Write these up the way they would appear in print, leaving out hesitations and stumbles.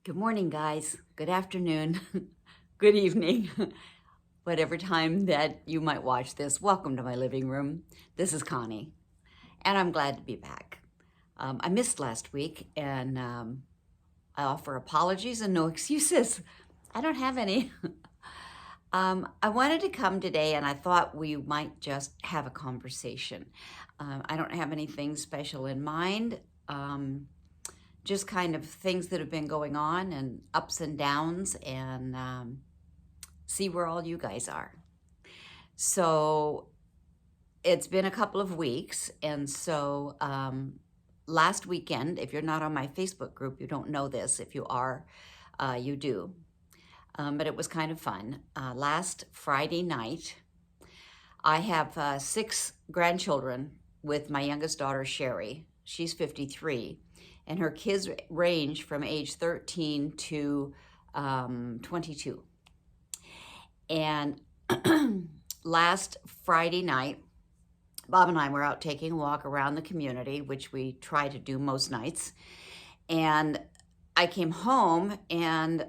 Good morning, guys. Good afternoon. Good evening. Whatever time that you might watch this, welcome to my living room. This is Connie, and I'm glad to be back. I missed last week, and I offer apologies and no excuses. I don't have any. I wanted to come today, and I thought we might just have a conversation. I don't have anything special in mind. Just kind of things that have been going on and ups and downs, and see where all you guys are. So it's been a couple of weeks, and so last weekend, if you're not on my Facebook group, you don't know this. If you are, you do. But it was kind of fun. Last Friday night, I have 6 grandchildren with my youngest daughter, Sherry. She's 53. And her kids range from age 13 to 22. And last Friday night, Bob and I were out taking a walk around the community, which we try to do most nights. And I came home, and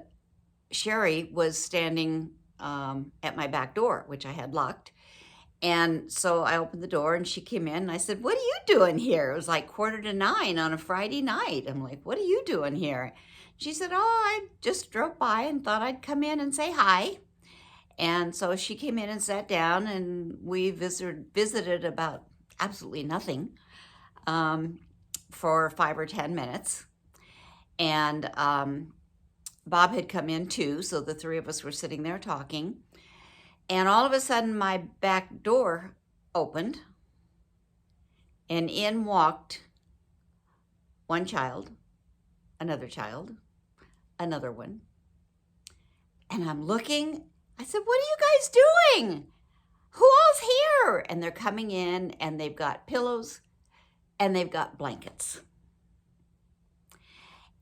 Sherry was standing at my back door, which I had locked. And so I opened the door, and she came in, and I said, "What are you doing here?" It was like 8:45 on a Friday night. I'm like, "What are you doing here?" She said, "Oh, I just drove by and thought I'd come in and say hi." And so she came in and sat down, and we visited about absolutely nothing for 5 or 10 minutes. And Bob had come in too, so the 3 of us were sitting there talking. And all of a sudden, my back door opened, and in walked one child, another one. And I'm looking, I said, "What are you guys doing? Who all's here?" And they're coming in, and they've got pillows, and they've got blankets.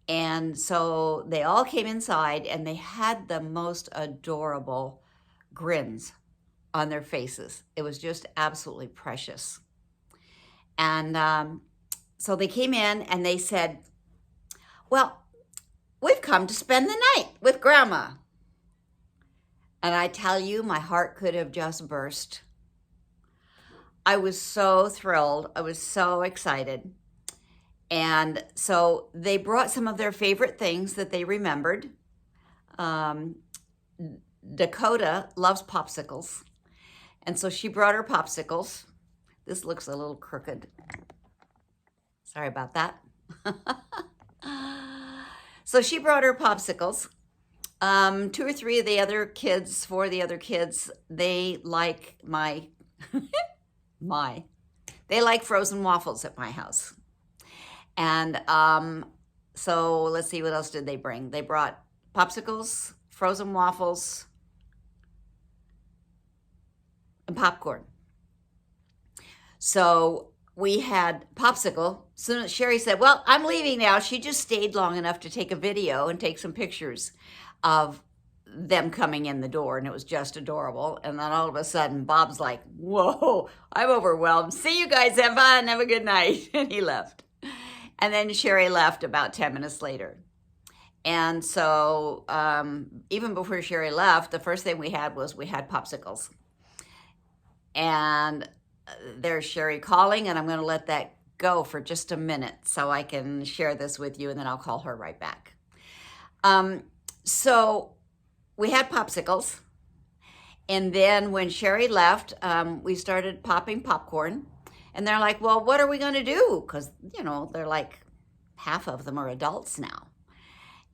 And so they all came inside, and they had the most adorable grins on their faces. It was just absolutely precious. And so they came in, and they said, "Well, we've come to spend the night with Grandma." And I tell you, my heart could have just burst. I was so thrilled. I was so excited. And so they brought some of their favorite things that they remembered. Dakota loves popsicles, and so she brought her popsicles. This looks a little crooked. Sorry about that. So she brought her popsicles. 2 or 3 of the other kids, 4 of the other kids, they like they like frozen waffles at my house. And so let's see, what else did they bring? They brought popsicles, frozen waffles, and popcorn. So we had popsicle. Soon as Sherry said, "Well, I'm leaving now," she just stayed long enough to take a video and take some pictures of them coming in the door, and it was just adorable. And then all of a sudden, Bob's like, "Whoa, I'm overwhelmed. See you guys, have fun, have a good night." And he left. And then Sherry left about 10 minutes later. And so even before Sherry left, the first thing we had popsicles. And there's Sherry calling, and I'm going to let that go for just a minute so I can share this with you, and then I'll call her right back. So we had popsicles, and then when Sherry left, we started popping popcorn, and they're like, "Well, what are we going to do?" Because, they're like, half of them are adults now.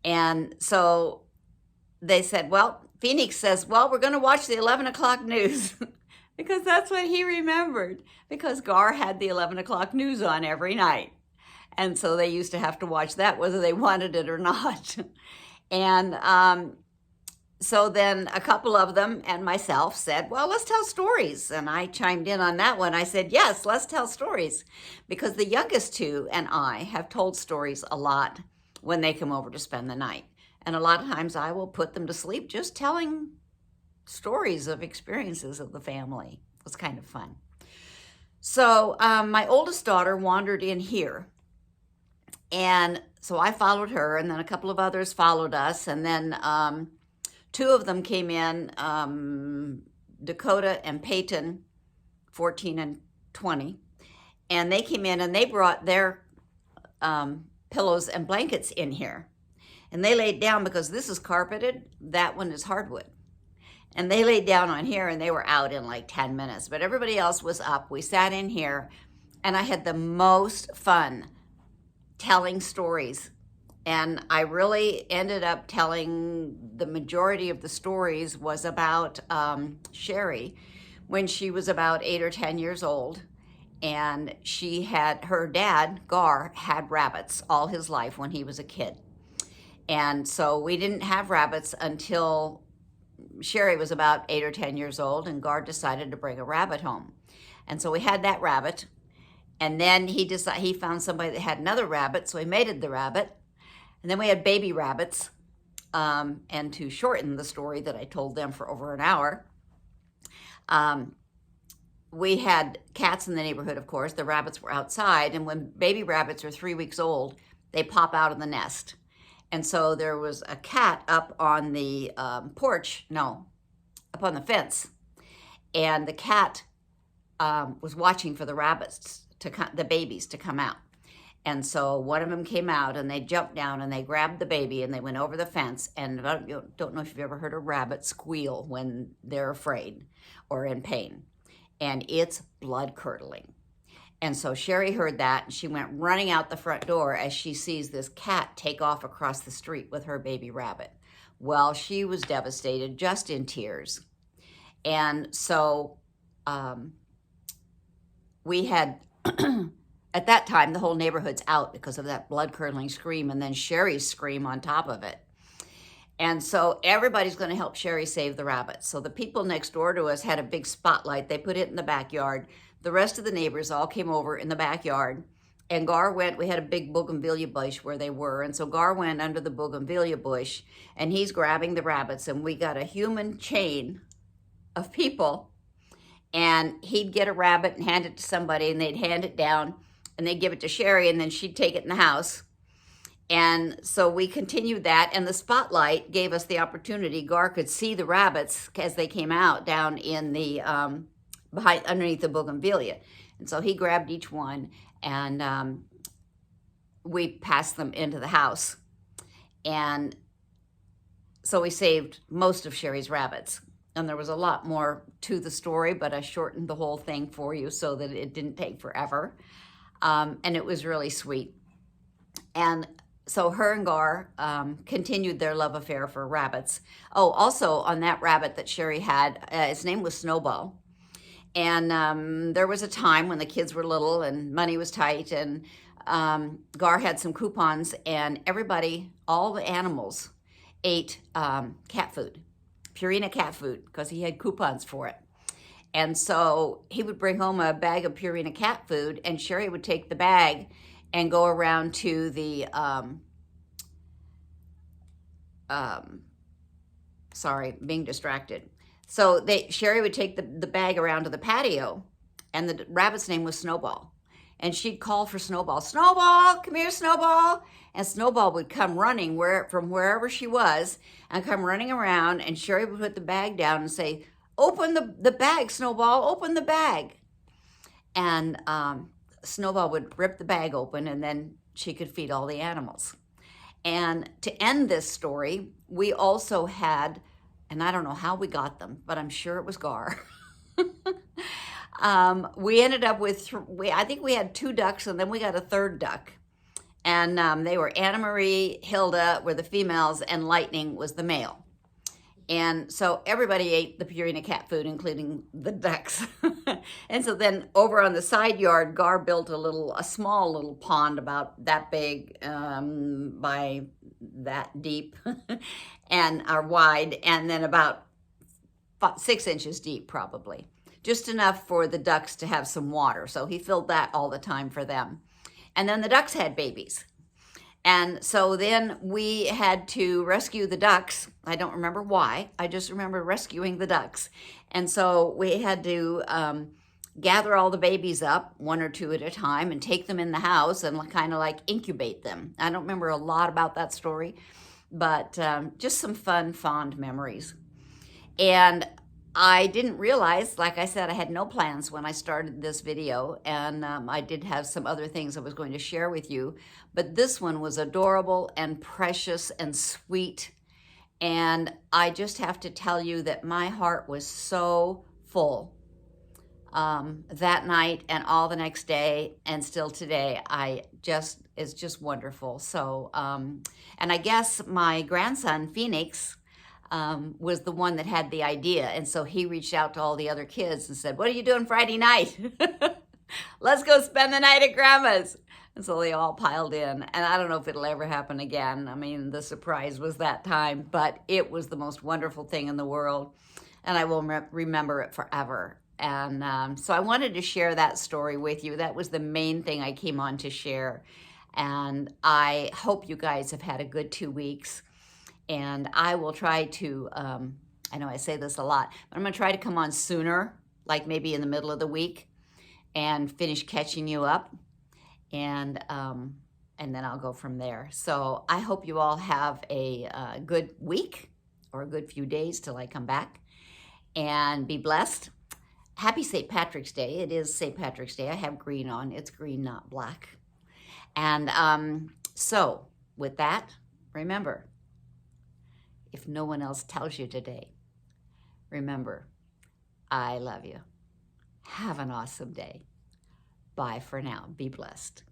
And so they said, well, Phoenix says, "Well, we're going to watch the 11 o'clock news." Because that's what he remembered, because Gar had the 11 o'clock news on every night. And so they used to have to watch that whether they wanted it or not. And so then a couple of them and myself said, "Well, let's tell stories." And I chimed in on that one. I said, "Yes, let's tell stories." Because the youngest 2 and I have told stories a lot when they come over to spend the night. And a lot of times I will put them to sleep just telling stories of experiences of the family. It was kind of fun. So my oldest daughter wandered in here, and so I followed her, and then a couple of others followed us, and then two of them came in, Dakota and Peyton, 14 and 20, and they came in and they brought their pillows and blankets in here. And they laid down because this is carpeted, that one is hardwood. And they laid down on here and they were out in like 10 minutes, but everybody else was up. We sat in here and I had the most fun telling stories. And I really ended up telling the majority of the stories was about Sherry when she was about 8 or 10 years old. And she had, her dad, Gar, had rabbits all his life when he was a kid. And so we didn't have rabbits until Sherry was about 8 or 10 years old, and Gar decided to bring a rabbit home. And so we had that rabbit, and then he found somebody that had another rabbit, so he mated the rabbit. And then we had baby rabbits, and to shorten the story that I told them for over an hour, we had cats in the neighborhood, of course. The rabbits were outside, and when baby rabbits are 3 weeks old, they pop out of the nest. And so there was a cat up on the up on the fence. And the cat was watching for the rabbits, the babies to come out. And so one of them came out and they jumped down and they grabbed the baby and they went over the fence. And I don't know if you've ever heard a rabbit squeal when they're afraid or in pain. And it's blood curdling. And so Sherry heard that and she went running out the front door as she sees this cat take off across the street with her baby rabbit. Well, she was devastated, just in tears. And so we had, at that time, the whole neighborhood's out because of that blood-curdling scream and then Sherry's scream on top of it. And so everybody's going to help Sherry save the rabbits. So the people next door to us had a big spotlight. They put it in the backyard. The rest of the neighbors all came over in the backyard. And Gar went, we had a big bougainvillea bush where they were. And so Gar went under the bougainvillea bush and he's grabbing the rabbits. And we got a human chain of people. And he'd get a rabbit and hand it to somebody and they'd hand it down and they'd give it to Sherry and then she'd take it in the house. And so we continued that, and the spotlight gave us the opportunity. Gar could see the rabbits as they came out down in the underneath the bougainvillea. And so he grabbed each one, and we passed them into the house. And so we saved most of Sherry's rabbits. And there was a lot more to the story, but I shortened the whole thing for you so that it didn't take forever. And it was really sweet. And so her and Gar continued their love affair for rabbits. Oh, also on that rabbit that Sherry had, his name was Snowball. And there was a time when the kids were little and money was tight, and Gar had some coupons, and everybody, all the animals, ate cat food, Purina cat food, because he had coupons for it. And so he would bring home a bag of Purina cat food, and Sherry would take the bag and go around to the, sorry, being distracted. So Sherry would take the bag around to the patio, and the rabbit's name was Snowball. And she'd call for Snowball, "Snowball, come here, Snowball." And Snowball would come running from wherever she was and come running around, and Sherry would put the bag down and say, "Open the bag, Snowball, open the bag." And Snowball would rip the bag open, and then she could feed all the animals. And to end this story, we also had, and I don't know how we got them, but I'm sure it was Gar. We ended up with, I think we had 2 ducks, and then we got a 3rd duck. And they were Anna Marie, Hilda were the females, and Lightning was the male. And so everybody ate the Purina cat food, including the ducks. And so then over on the side yard, Gar built a small little pond about that big by that deep and wide, and then about 6 inches deep probably. Just enough for the ducks to have some water. So he filled that all the time for them. And then the ducks had babies. And so then we had to rescue the ducks. I don't remember why. I just remember rescuing the ducks. And so we had to gather all the babies up, one or two at a time, and take them in the house and kind of like incubate them. I don't remember a lot about that story, but just some fun, fond memories. And I didn't realize, like I said, I had no plans when I started this video, and I did have some other things I was going to share with you, but this one was adorable and precious and sweet. And I just have to tell you that my heart was so full that night and all the next day and still today. It's just wonderful. So, and I guess my grandson, Phoenix, was the one that had the idea. And so he reached out to all the other kids and said, "What are you doing Friday night? Let's go spend the night at Grandma's." And so they all piled in. And I don't know if it'll ever happen again. I mean, the surprise was that time, but it was the most wonderful thing in the world. And I will remember it forever. And so I wanted to share that story with you. That was the main thing I came on to share. And I hope you guys have had a good 2 weeks. And I will try to, I know I say this a lot, but I'm going to try to come on sooner, like maybe in the middle of the week, and finish catching you up. And then I'll go from there. So I hope you all have a good week or a good few days till I come back, and be blessed. Happy St. Patrick's Day. It is St. Patrick's Day. I have green on. It's green, not black. And so with that, remember, if no one else tells you today, remember, I love you. Have an awesome day. Bye for now. Be blessed.